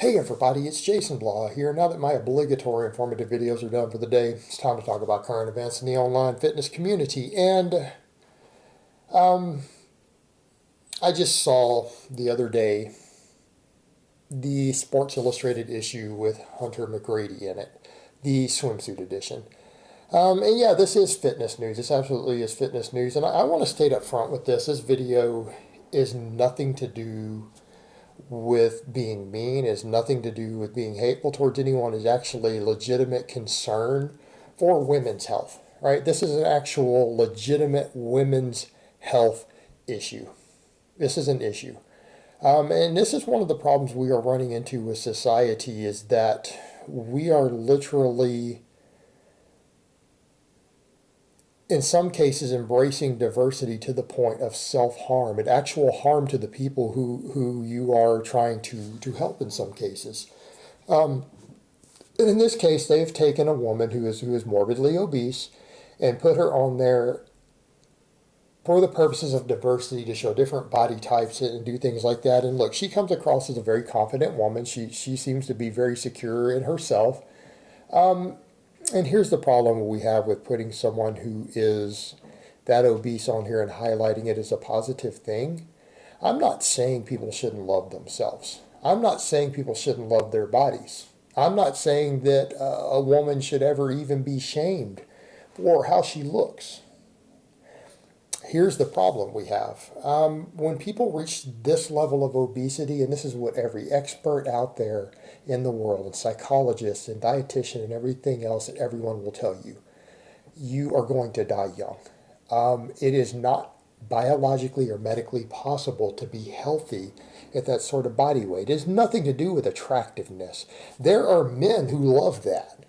Hey everybody, it's Jason Blah here. Now that my obligatory informative videos are done for the day, it's time to talk about current events in the online fitness community. And um, I just saw the other day the Sports Illustrated issue with Hunter McGrady in it, the swimsuit edition. And yeah, this is fitness news. This absolutely is fitness news. And I want to state up front with this. This video is nothing to do with being mean, has nothing to do with being hateful towards anyone, is actually legitimate concern for women's health, right? This is an actual legitimate women's health issue. This is an issue. And this is one of the problems we are running into with society is that we are literally, in some cases, embracing diversity to the point of self-harm and actual harm to the people who you are trying to help in some cases. And in this case, they've taken a woman who is morbidly obese and put her on there for the purposes of diversity to show different body types and do things like that. And look, she comes across as a very confident woman. She seems to be very secure in herself. And here's the problem we have with putting someone who is that obese on here and highlighting it as a positive thing. I'm not saying people shouldn't love themselves. I'm not saying people shouldn't love their bodies. I'm not saying that a woman should ever even be shamed for how she looks. Here's the problem we have. When people reach this level of obesity, and this is what every expert out there in the world, and psychologists and dietitian and everything else that everyone will tell you, you are going to die young. It is not biologically or medically possible to be healthy at that sort of body weight. It has nothing to do with attractiveness. There are men who love that.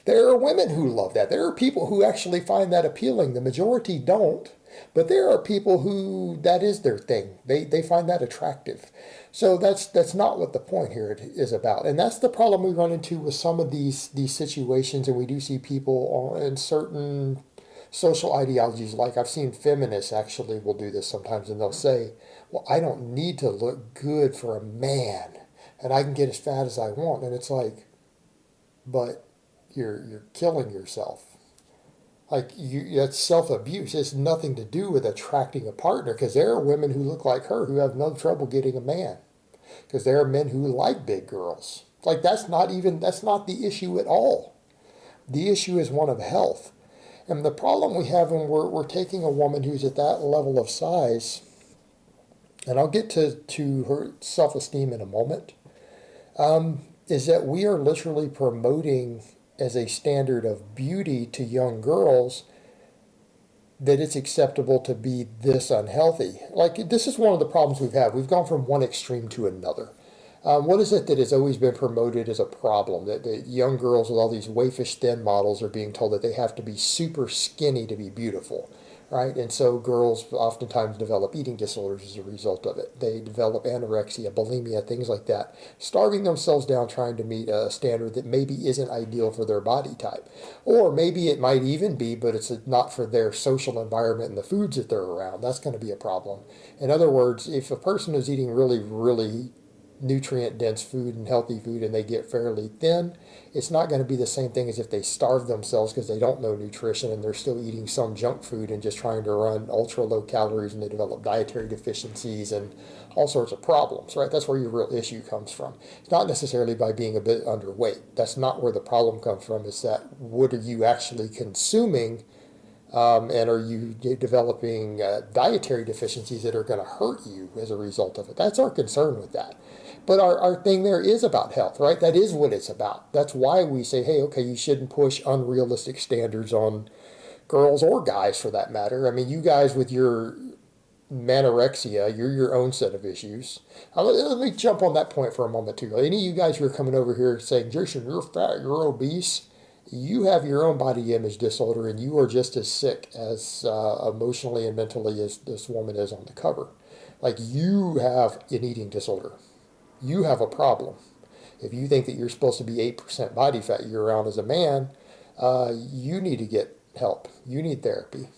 There are women who love that. There are people who actually find that appealing. The majority don't. But there are people who that is their thing. They find that attractive. So that's not what the point here is about. And that's the problem we run into with some of these situations. And we do see people in certain social ideologies, like I've seen feminists actually will do this sometimes, and they'll say, well, I don't need to look good for a man, and I can get as fat as I want. And it's like, but you're killing yourself. Like that's self-abuse. It's nothing to do with attracting a partner, because there are women who look like her who have no trouble getting a man, because there are men who like big girls. Like that's not the issue at all. The issue is one of health. And the problem we have when we're taking a woman who's at that level of size, and I'll get to her self-esteem in a moment, is that we are literally promoting as a standard of beauty to young girls that it's acceptable to be this unhealthy. Like, this is one of the problems we've had. We've gone from one extreme to another. What is it that has always been promoted as a problem? That young girls with all these waifish thin models are being told that they have to be super skinny to be beautiful, right? And so girls oftentimes develop eating disorders as a result of it. They develop anorexia, bulimia, things like that, starving themselves down trying to meet a standard that maybe isn't ideal for their body type. Or maybe it might even be, but it's not for their social environment and the foods that they're around. That's going to be a problem. In other words, if a person is eating really, really nutrient-dense food and healthy food and they get fairly thin, it's not going to be the same thing as if they starve themselves because they don't know nutrition and they're still eating some junk food and just trying to run ultra low calories, and they develop dietary deficiencies and all sorts of problems, right? That's where your real issue comes from. It's not necessarily by being a bit underweight. That's not where the problem comes from. It's that what are you actually consuming, and are you developing dietary deficiencies that are going to hurt you as a result of it? That's our concern with that. But our thing there is about health, right? That is what it's about. That's why we say, hey, okay, you shouldn't push unrealistic standards on girls or guys for that matter. I mean, you guys with your manorexia, you're your own set of issues. Let me jump on that point for a moment too. Any of you guys who are coming over here saying, Jason, you're fat, you're obese, you have your own body image disorder, and you are just as sick as emotionally and mentally as this woman is on the cover. Like, you have an eating disorder. You have a problem. If you think that you're supposed to be 8% body fat year-round as a man, you need to get help. You need therapy,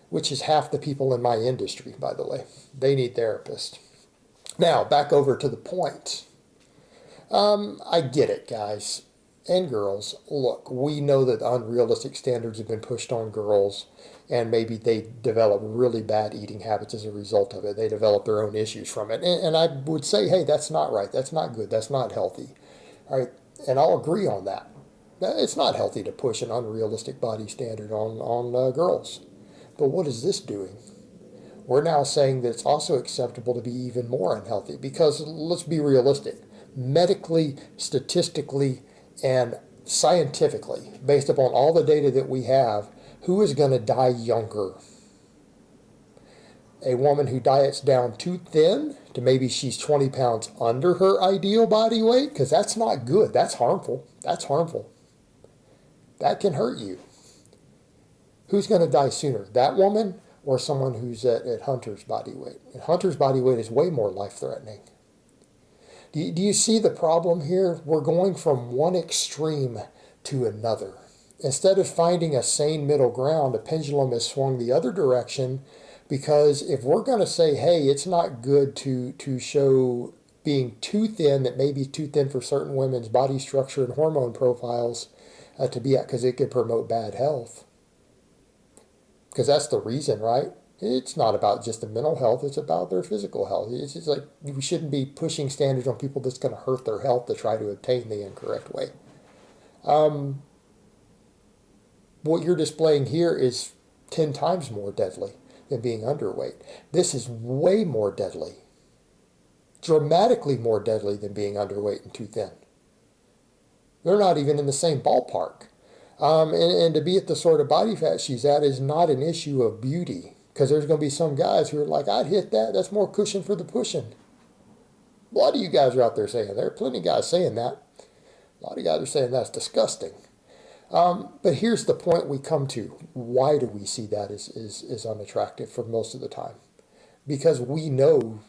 which is half the people in my industry, by the way. They need therapists. Now, back over to the point. I get it, guys and girls. Look, we know that unrealistic standards have been pushed on girls, and maybe they develop really bad eating habits as a result of it. They develop their own issues from it. And I would say, hey, that's not right. That's not good. That's not healthy. All right. And I'll agree on that. It's not healthy to push an unrealistic body standard on girls. But what is this doing? We're now saying that it's also acceptable to be even more unhealthy because let's be realistic. Medically, statistically, and scientifically, based upon all the data that we have, who is going to die younger? A woman who diets down too thin to maybe she's 20 pounds under her ideal body weight, because that's not good. That's harmful. That's harmful. That can hurt you. Who's going to die sooner? That woman or someone who's at Hunter's body weight? And Hunter's body weight is way more life-threatening. Do you see the problem here? We're going from one extreme to another. Instead of finding a sane middle ground, the pendulum has swung the other direction, because if we're going to say, hey, it's not good to show being too thin, that may be too thin for certain women's body structure and hormone profiles to be at, because it could promote bad health. Because that's the reason, right? It's not about just the mental health, it's about their physical health. It's just like we shouldn't be pushing standards on people that's going to hurt their health to try to obtain the incorrect way. What you're displaying here is 10 times more deadly than being underweight. This is way more deadly, dramatically more deadly than being underweight and too thin. They're not even in the same ballpark. And to be at the sort of body fat she's at is not an issue of beauty, because there's going to be some guys who are like, I'd hit that. That's more cushion for the pushing. A lot of you guys are out there saying, there are plenty of guys saying that. A lot of guys are saying that's disgusting. But here's the point we come to. Why do we see that is unattractive for most of the time? Because we know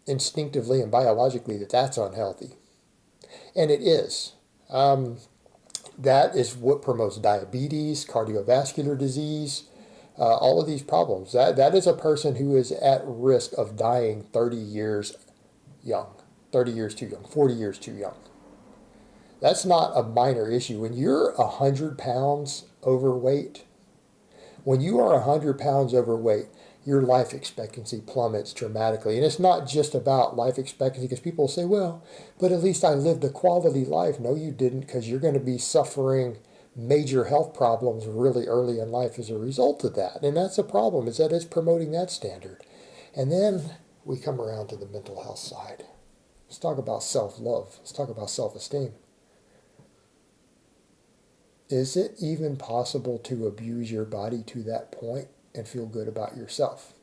instinctively and biologically that that's unhealthy. And it is. That is what promotes diabetes, cardiovascular disease, all of these problems. That is a person who is at risk of dying 30 years young, 30 years too young, 40 years too young. That's not a minor issue. When you're 100 pounds overweight, when you are 100 pounds overweight, your life expectancy plummets dramatically. And it's not just about life expectancy, because people say, well, but at least I lived a quality life. No, you didn't, because you're going to be suffering major health problems really early in life as a result of that. And that's the problem, is that it's promoting that standard. And then we come around to the mental health side. Let's talk about self-love. Let's talk about self-esteem. Is it even possible to abuse your body to that point and feel good about yourself?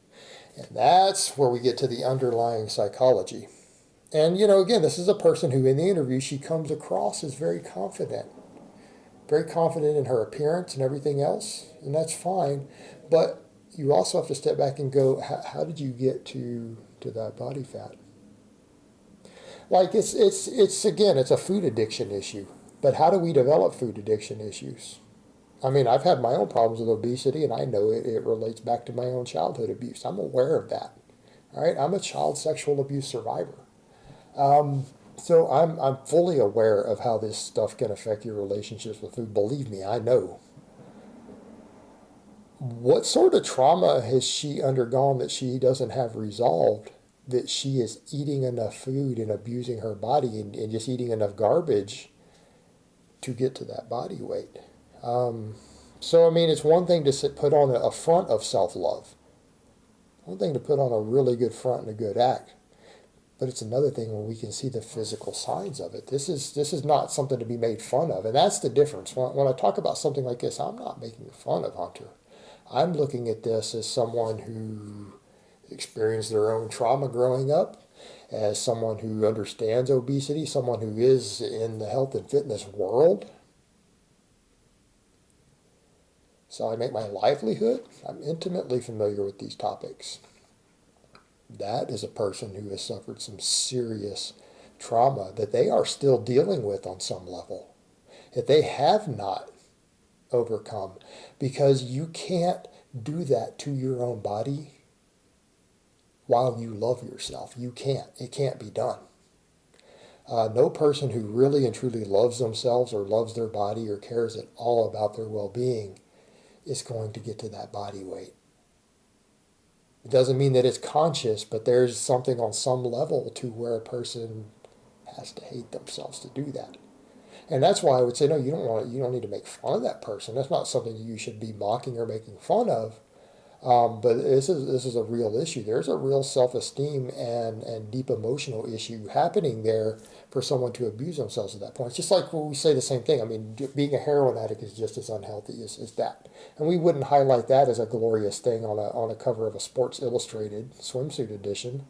And that's where we get to the underlying psychology. And, again, this is a person who in the interview, she comes across as very confident in her appearance and everything else. And that's fine. But you also have to step back and go, how did you get to that body fat? Like it's a food addiction issue. But how do we develop food addiction issues? I mean, I've had my own problems with obesity, and I know it relates back to my own childhood abuse. I'm aware of that. All right, I'm a child sexual abuse survivor. So I'm fully aware of how this stuff can affect your relationships with food. Believe me, I know. What sort of trauma has she undergone that she doesn't have resolved, that she is eating enough food and abusing her body and just eating enough garbage to get to that body weight? So, I mean, it's one thing to put on a front of self-love. One thing to put on a really good front and a good act. But it's another thing when we can see the physical signs of it. This is not something to be made fun of. And that's the difference. When I talk about something like this, I'm not making fun of Hunter. I'm looking at this as someone who experienced their own trauma growing up, as someone who understands obesity, someone who is in the health and fitness world. So I make my livelihood. I'm intimately familiar with these topics. That is a person who has suffered some serious trauma that they are still dealing with on some level, that they have not overcome, because you can't do that to your own body while you love yourself. You can't. It can't be done. No person who really and truly loves themselves or loves their body or cares at all about their well-being is going to get to that body weight. It doesn't mean that it's conscious, but there's something on some level to where a person has to hate themselves to do that. And that's why I would say, no, you don't need to make fun of that person. That's not something you should be mocking or making fun of. But this is a real issue. There's a real self-esteem and deep emotional issue happening there for someone to abuse themselves at that point. It's just like when we say the same thing. I mean, being a heroin addict is just as unhealthy as that. And we wouldn't highlight that as a glorious thing on a cover of a Sports Illustrated swimsuit edition.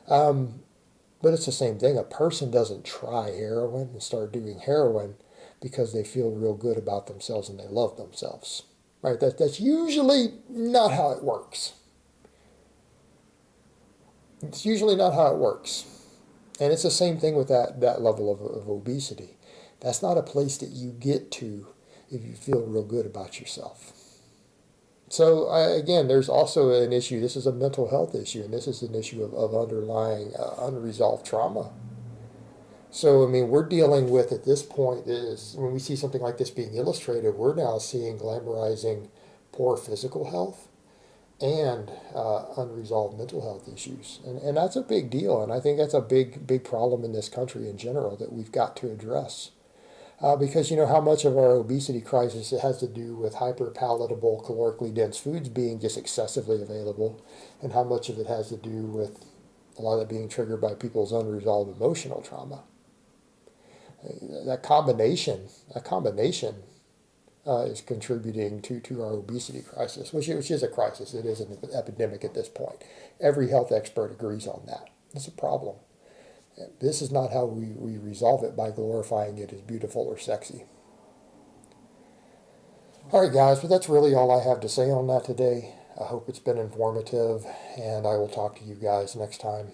But it's the same thing. A person doesn't try heroin and start doing heroin because they feel real good about themselves and they love themselves. Right? That's usually not how it works. It's usually not how it works. And it's the same thing with that level of obesity. That's not a place that you get to if you feel real good about yourself. So again, there's also an issue. This is a mental health issue, and this is an issue of underlying unresolved trauma. So, I mean, we're dealing with at this point is when we see something like this being illustrated, we're now seeing glamorizing poor physical health and unresolved mental health issues. And that's a big deal. And I think that's a big problem in this country in general that we've got to address. Because you know how much of our obesity crisis it has to do with hyper palatable, calorically dense foods being just excessively available, and how much of it has to do with a lot of it being triggered by people's unresolved emotional trauma. That combination is contributing to our obesity crisis, which is a crisis. It is an epidemic at this point. Every health expert agrees on that. It's a problem. This is not how we resolve it by glorifying it as beautiful or sexy. All right, guys, but that's really all I have to say on that today. I hope it's been informative, and I will talk to you guys next time.